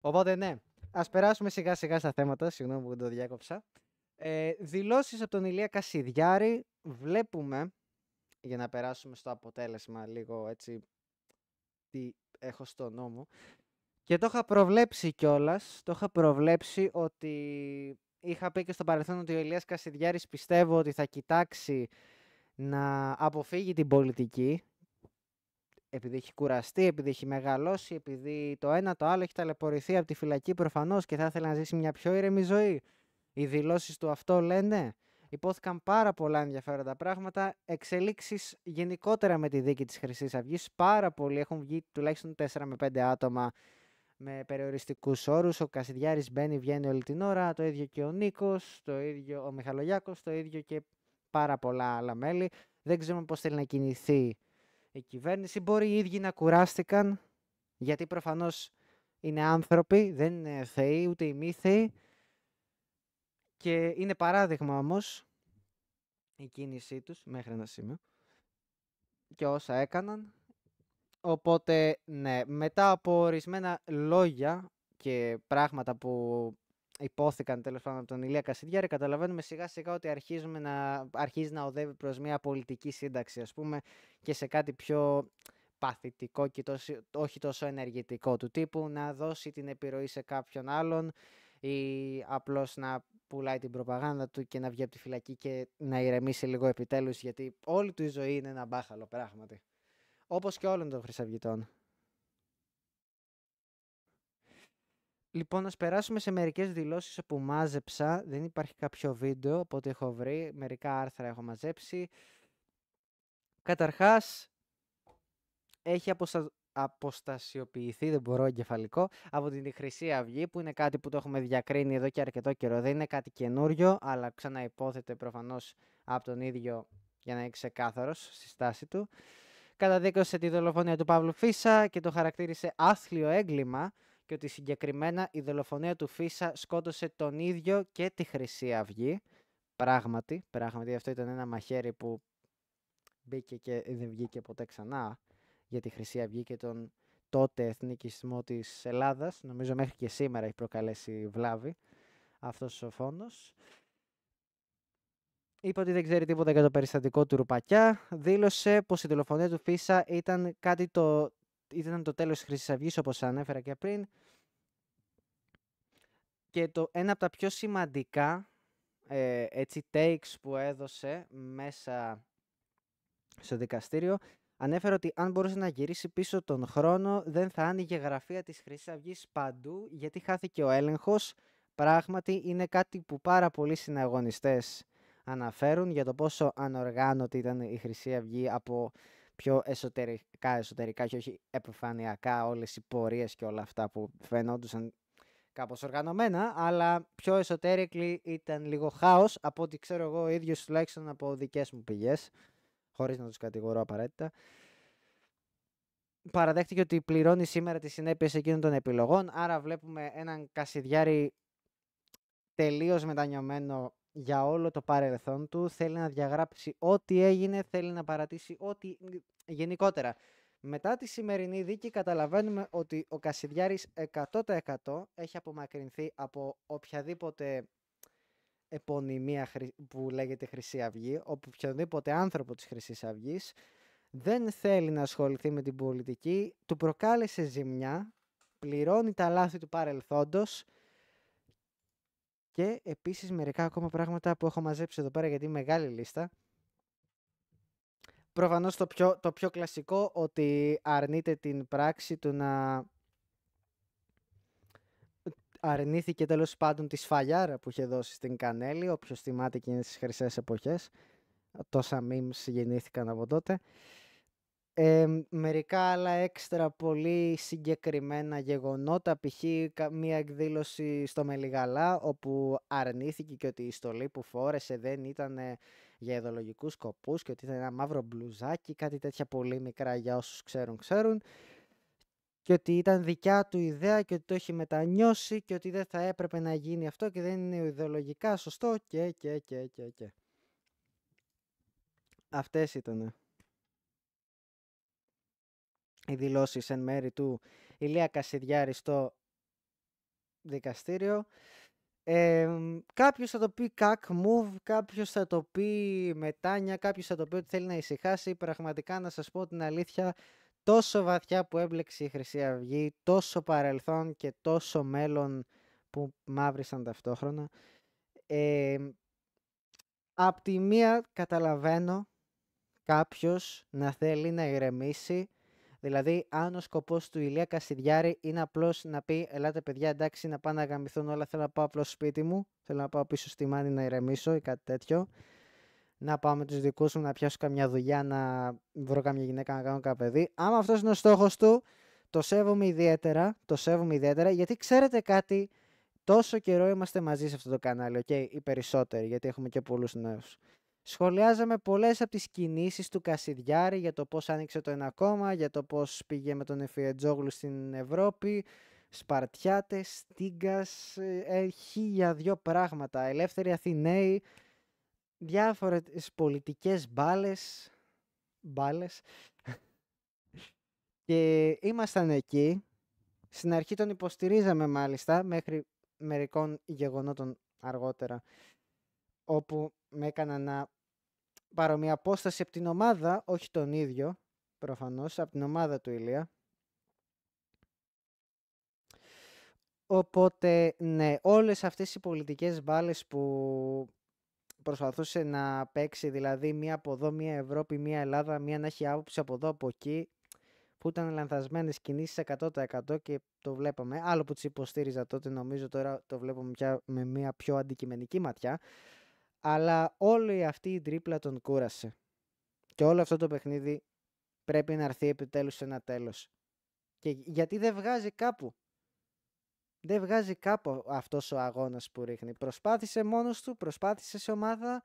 Οπότε ναι, ας περάσουμε σιγά σιγά στα θέματα, συγγνώμη που το διάκοψα. Δηλώσεις από τον Ηλία Κασιδιάρη βλέπουμε, για να περάσουμε στο αποτέλεσμα λίγο έτσι, τι έχω στο νόμο. Και το είχα προβλέψει κιόλας, το είχα προβλέψει ότι είχα πει και στο παρελθόν ότι ο Ηλίας Κασιδιάρης πιστεύω ότι θα κοιτάξει να αποφύγει την πολιτική, επειδή έχει κουραστεί, επειδή έχει μεγαλώσει, επειδή το ένα το άλλο έχει ταλαιπωρηθεί από τη φυλακή προφανώς και θα ήθελε να ζήσει μια πιο ήρεμη ζωή. Οι δηλώσεις του αυτό λένε. Υπόθηκαν πάρα πολλά ενδιαφέροντα πράγματα. Εξελίξεις γενικότερα με τη δίκη της Χρυσής Αυγής. Πάρα πολλοί έχουν βγει, τουλάχιστον 4 με 5 άτομα με περιοριστικούς όρους. Ο Κασιδιάρης μπαίνει, βγαίνει όλη την ώρα. Το ίδιο και ο Νίκος, το ίδιο ο Μιχαλολιάκος, το ίδιο και πάρα πολλά άλλα μέλη. Δεν ξέρουμε πώς θέλει να κινηθεί η κυβέρνηση. Μπορεί οι ίδιοι να κουράστηκαν, γιατί προφανώς είναι άνθρωποι, δεν είναι θεοί, ούτε ημίθεοι. Και είναι παράδειγμα όμως η κίνησή τους μέχρι ένα σημείο και όσα έκαναν. Οπότε, ναι, μετά από ορισμένα λόγια και πράγματα που υπόθηκαν τέλος πάντων από τον Ηλία Κασιδιάρη, καταλαβαίνουμε σιγά σιγά ότι αρχίζει να οδεύει προς μια πολιτική σύνταξη, ας πούμε, και σε κάτι πιο παθητικό και όχι τόσο ενεργητικό, του τύπου να δώσει την επιρροή σε κάποιον άλλον ή απλώς να πουλάει την προπαγάνδα του και να βγει από τη φυλακή και να ηρεμήσει λίγο επιτέλους, γιατί όλη του η ζωή είναι ένα μπάχαλο πράγματι. Όπως και όλων των χρυσαυγητών. Λοιπόν, ας περάσουμε σε μερικές δηλώσεις που μάζεψα. Δεν υπάρχει κάποιο βίντεο από ό,τι έχω βρει. Μερικά άρθρα έχω μαζέψει. Καταρχάς, έχει αποστασιοποιηθεί, δεν μπορώ εγκεφαλικό, από την Χρυσή Αυγή, που είναι κάτι που το έχουμε διακρίνει εδώ και αρκετό καιρό. Δεν είναι κάτι καινούριο, αλλά ξαναυπόθεται προφανώς από τον ίδιο για να είναι ξεκάθαρος στη στάση του. Καταδίκωσε τη δολοφονία του Παύλου Φίσα και το χαρακτήρισε άθλιο έγκλημα και ότι συγκεκριμένα η δολοφονία του Φίσα σκότωσε τον ίδιο και τη Χρυσή Αυγή. Πράγματι αυτό ήταν ένα μαχαίρι που μπήκε και δεν βγήκε ποτέ ξανά για τη Χρυσή Αυγή και τον τότε εθνικισμό της Ελλάδας. Νομίζω μέχρι και σήμερα έχει προκαλέσει βλάβη αυτός ο φόνος. Είπε ότι δεν ξέρει τίποτα για το περιστατικό του Ρουπακιά. Δήλωσε πως η δολοφονία του Φίσα ήταν το τέλος της Χρυσής Αυγής, όπως ανέφερα και πριν. Και ένα από τα πιο σημαντικά takes που έδωσε μέσα στο δικαστήριο, ανέφερε ότι αν μπορούσε να γυρίσει πίσω τον χρόνο, δεν θα άνοιγε γραφεία της Χρυσής Αυγής παντού, γιατί χάθηκε ο έλεγχος. Πράγματι, είναι κάτι που πάρα πολλοί συναγωνιστές αναφέρουν για το πόσο ανοργάνωτη ήταν η Χρυσή Αυγή από πιο εσωτερικά και όχι επιφανειακά, όλες οι πορείες και όλα αυτά που φαινόντουσαν κάπως οργανωμένα, αλλά πιο εσωτερικά ήταν λίγο χάος, από ό,τι ξέρω εγώ ο ίδιος, τουλάχιστον από δικές μου πηγές, χωρίς να τους κατηγορώ απαραίτητα. Παραδέχτηκε ότι πληρώνει σήμερα τις συνέπειες εκείνων των επιλογών, άρα βλέπουμε έναν Κασιδιάρη τελείως μετανιωμένο για όλο το παρελθόν του. Θέλει να διαγράψει ό,τι έγινε, θέλει να παρατήσει ό,τι γενικότερα. Μετά τη σημερινή δίκη καταλαβαίνουμε ότι ο Κασιδιάρης 100% έχει απομακρυνθεί από οποιαδήποτε επωνυμία που λέγεται Χρυσή Αυγή, οποιοδήποτε άνθρωπο της Χρυσής Αυγής. Δεν θέλει να ασχοληθεί με την πολιτική, του προκάλεσε ζημιά, πληρώνει τα λάθη του παρελθόντος και επίσης μερικά ακόμα πράγματα που έχω μαζέψει εδώ πέρα γιατί είναι μεγάλη λίστα. Προφανώς το πιο κλασικό, ότι αρνείται την πράξη του να... Αρνήθηκε τέλος πάντων τη σφαλιάρα που είχε δώσει στην Κανέλη, όποιος θυμάται εκείνες τις χρυσές εποχές. Τόσα memes γεννήθηκαν από τότε. Μερικά άλλα έξτρα πολύ συγκεκριμένα γεγονότα, π.χ. μία εκδήλωση στο Μελιγαλά όπου αρνήθηκε και ότι η στολή που φόρεσε δεν ήταν για ιδεολογικούς σκοπούς και ότι ήταν ένα μαύρο μπλουζάκι, κάτι τέτοια πολύ μικρά για όσους ξέρουν και ότι ήταν δικιά του ιδέα και ότι το έχει μετανιώσει και ότι δεν θα έπρεπε να γίνει αυτό και δεν είναι ιδεολογικά σωστό και. Αυτές ήτανε οι δηλώσεις εν μέρη του Ηλία Κασιδιάρη στο δικαστήριο. Κάποιος θα το πει κακ move, κάποιος θα το πει μετάνια, κάποιος θα το πει ότι θέλει να ησυχάσει. Πραγματικά, να σας πω την αλήθεια, τόσο βαθιά που έμπλεξε η Χρυσή Αυγή, τόσο παρελθόν και τόσο μέλλον που μαύρισαν ταυτόχρονα. Απ' τη μία καταλαβαίνω κάποιος να θέλει να ηρεμήσει. Δηλαδή, αν ο σκοπός του Ηλία Κασιδιάρη είναι απλώς να πει «Ελάτε παιδιά, εντάξει, να πάνε να γαμηθούν όλα, θέλω να πάω απλώς στο σπίτι μου, θέλω να πάω πίσω στη Μάνη να ηρεμήσω» ή κάτι τέτοιο, να πάω με τους δικούς μου, να πιάσω καμιά δουλειά, να βρω καμιά γυναίκα να κάνω κάποιο παιδί. Άμα αυτός είναι ο στόχος του, το σέβομαι ιδιαίτερα, γιατί ξέρετε κάτι, τόσο καιρό είμαστε μαζί σε αυτό το κανάλι, okay? Οι περισσότεροι, γιατί έχουμε και πολλούς νέους. Σχολιάζαμε πολλές από τις κινήσεις του Κασιδιάρη για το πώς άνοιξε το ένα κόμμα, για το πώς πήγε με τον Εφιετζόγλου στην Ευρώπη, Σπαρτιάτες, Στίγκας, 1002 πράγματα, Ελεύθεροι Αθηναίοι, διάφορες πολιτικές μπάλες. Και ήμασταν εκεί. Στην αρχή τον υποστηρίζαμε μάλιστα, μέχρι μερικών γεγονότων αργότερα, όπου με έκανα να πάρω μια απόσταση από την ομάδα, όχι τον ίδιο, προφανώς, από την ομάδα του Ηλία. Οπότε, ναι, όλες αυτές οι πολιτικές μπάλες που προσπαθούσε να παίξει, δηλαδή μία από εδώ, μία Ευρώπη, μία Ελλάδα, μία να έχει άποψη από εδώ, από εκεί, που ήταν λανθασμένες κινήσεις 100% και το βλέπαμε. Άλλο που τις υποστήριζα τότε, νομίζω τώρα το βλέπουμε πια με μία πιο αντικειμενική ματιά. Αλλά όλη αυτή η τρίπλα τον κούρασε. Και όλο αυτό το παιχνίδι πρέπει να έρθει επιτέλους σε ένα τέλος. Και γιατί δεν βγάζει κάπου. Δεν βγάζει κάπου αυτός ο αγώνας που ρίχνει. Προσπάθησε μόνος του, προσπάθησε σε ομάδα,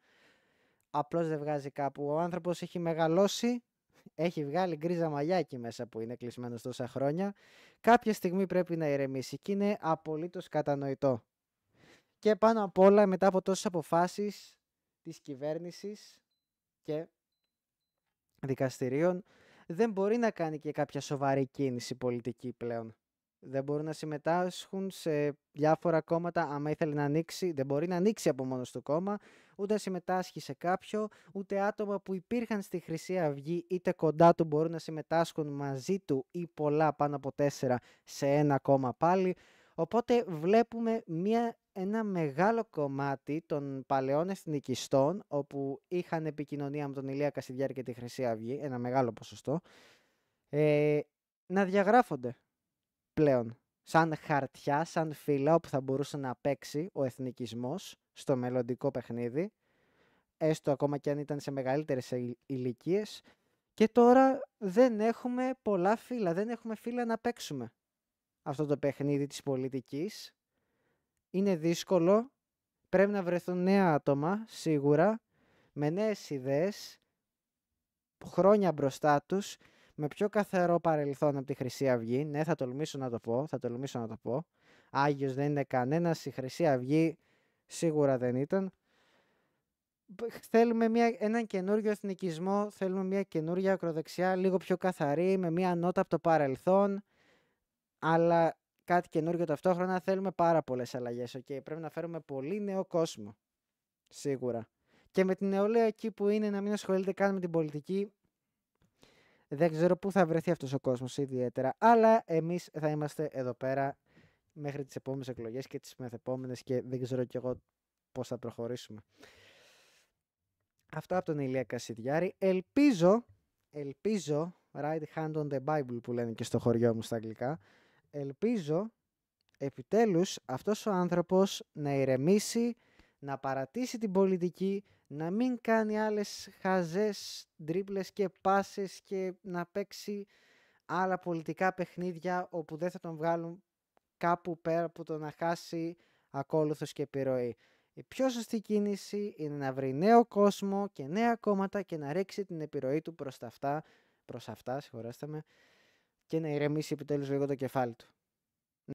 απλώς δεν βγάζει κάπου. Ο άνθρωπος έχει μεγαλώσει, έχει βγάλει γκρίζα μαλλιά εκεί μέσα που είναι κλεισμένος τόσα χρόνια. Κάποια στιγμή πρέπει να ηρεμήσει και είναι απολύτως κατανοητό. Και πάνω απ' όλα, μετά από τόσες αποφάσεις της κυβέρνησης και δικαστηρίων, δεν μπορεί να κάνει και κάποια σοβαρή κίνηση πολιτική πλέον. Δεν μπορούν να συμμετάσχουν σε διάφορα κόμματα. Άμα ήθελε να ανοίξει, δεν μπορεί να ανοίξει από μόνος του κόμμα, ούτε να συμμετάσχει σε κάποιο, ούτε άτομα που υπήρχαν στη Χρυσή Αυγή είτε κοντά του μπορούν να συμμετάσχουν μαζί του ή πολλά πάνω από 4 σε ένα κόμμα πάλι. Οπότε βλέπουμε ένα μεγάλο κομμάτι των παλαιών εθνικιστών, όπου είχαν επικοινωνία με τον Ηλία Κασιδιάρη και τη Χρυσή Αυγή, ένα μεγάλο ποσοστό, να διαγράφονται πλέον σαν χαρτιά, σαν φύλλα όπου θα μπορούσε να παίξει ο εθνικισμός στο μελλοντικό παιχνίδι, έστω ακόμα και αν ήταν σε μεγαλύτερες ηλικίες. Και τώρα δεν έχουμε πολλά φύλλα, δεν έχουμε φύλλα να παίξουμε αυτό το παιχνίδι της πολιτικής. Είναι δύσκολο, πρέπει να βρεθούν νέα άτομα, σίγουρα, με νέες ιδέες, χρόνια μπροστά τους, με πιο καθαρό παρελθόν από τη Χρυσή Αυγή. Ναι, θα τολμήσω να το πω. Άγιος δεν είναι κανένας, η Χρυσή Αυγή σίγουρα δεν ήταν. Θέλουμε έναν καινούριο εθνικισμό, θέλουμε μια καινούρια ακροδεξιά, λίγο πιο καθαρή, με μια νότα από το παρελθόν, αλλά κάτι καινούριο ταυτόχρονα. Θέλουμε πάρα πολλές αλλαγές, πρέπει να φέρουμε πολύ νέο κόσμο, σίγουρα. Και με την νεολαία εκεί που είναι να μην ασχολείται καν με την πολιτική, δεν ξέρω πού θα βρεθεί αυτός ο κόσμος ιδιαίτερα, αλλά εμείς θα είμαστε εδώ πέρα μέχρι τις επόμενες εκλογές και τις μεθεπόμενες και δεν ξέρω κι εγώ πώς θα προχωρήσουμε. Αυτό από τον Ηλία Κασιδιάρη. Ελπίζω, right hand on the Bible που λένε και στο χωριό μου στα αγγλικά, ελπίζω επιτέλους αυτός ο άνθρωπος να ηρεμήσει, να παρατήσει την πολιτική, να μην κάνει άλλες χαζές τρίπλες και πάσες και να παίξει άλλα πολιτικά παιχνίδια όπου δεν θα τον βγάλουν κάπου πέρα από το να χάσει ακόλουθος και επιρροή. Η πιο σωστή κίνηση είναι να βρει νέο κόσμο και νέα κόμματα και να ρίξει την επιρροή του προς αυτά, συγχωρέστε με, και να ηρεμήσει επιτέλους λίγο το κεφάλι του.